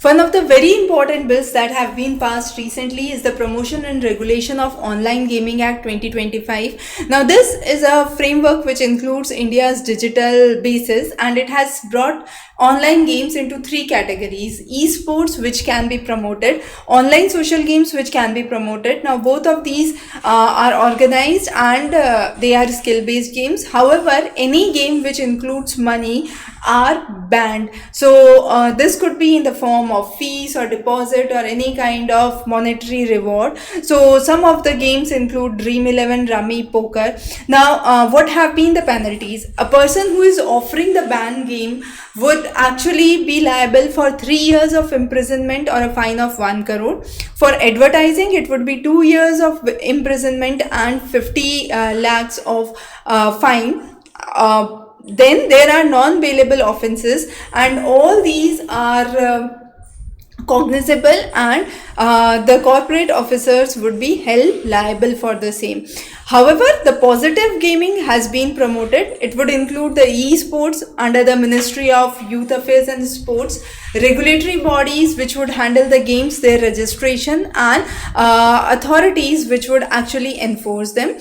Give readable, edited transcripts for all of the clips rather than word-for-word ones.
One of the very important bills that have been passed recently is the Promotion and Regulation of Online Gaming Act 2025. Now, this is a framework which includes India's digital basis, and it has brought online games into three categories: esports, which can be promoted; online social games, which can be promoted. Now, both of these are organized and they are skill based games. However, any game which includes money are banned. So this could be in the form of fees or deposit or any kind of monetary reward. So some of the games include Dream 11, Rummy, Poker. Now, what have been the penalties? A person who is offering the banned game would actually be liable for 3 years of imprisonment or a fine of 1 crore. For advertising, it would be 2 years of imprisonment and 50 lakhs of fine. Then there are non-bailable offences, and all these are cognizable, and the corporate officers would be held liable for the same. However, the positive gaming has been promoted. It would include the esports under the Ministry of Youth Affairs and Sports, regulatory bodies which would handle the games, their registration, and authorities which would actually enforce them.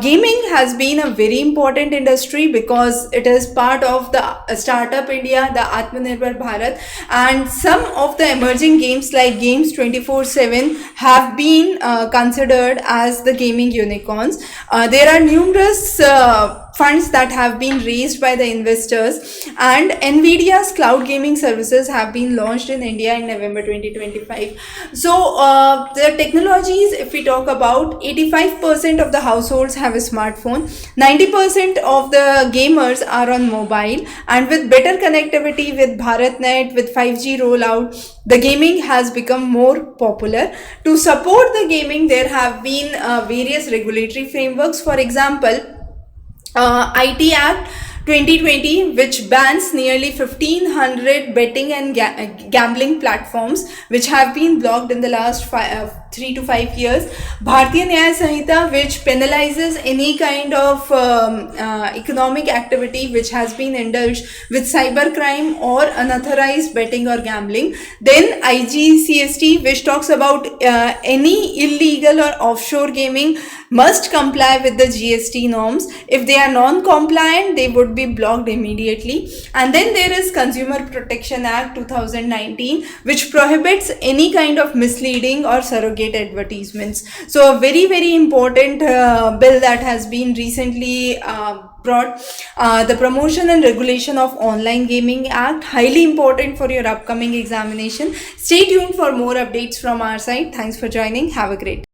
Gaming has been a very important industry because it is part of the Startup India, the Atmanirbhar Bharat, and some of the emerging games like Games 24/7 have been considered as the gaming unicorns. There are numerous funds that have been raised by the investors, and Nvidia's cloud gaming services have been launched in India in November 2025. So the technologies, if we talk about, 85% of the households have a smartphone, 90% of the gamers are on mobile, and with better connectivity with BharatNet, with 5G rollout, the gaming has become more popular. To support the gaming, there have been various regulatory frameworks. For example, IT Act 2020, which bans nearly 1500 betting and gambling platforms which have been blocked in the last 3 to 5 years. Bharatiya Nyaya Sanhita, which penalizes any kind of economic activity which has been indulged with cybercrime or unauthorized betting or gambling. Then IGCST, which talks about any illegal or offshore gaming must comply with the GST norms. If they are non-compliant, they would be blocked immediately. And then there is Consumer Protection Act 2019, which prohibits any kind of misleading or surrogate advertisements. So a very important bill that has been recently brought, the Promotion and Regulation of Online Gaming Act, highly important for your upcoming examination. Stay tuned for more updates from our side. Thanks for joining. Have a great day.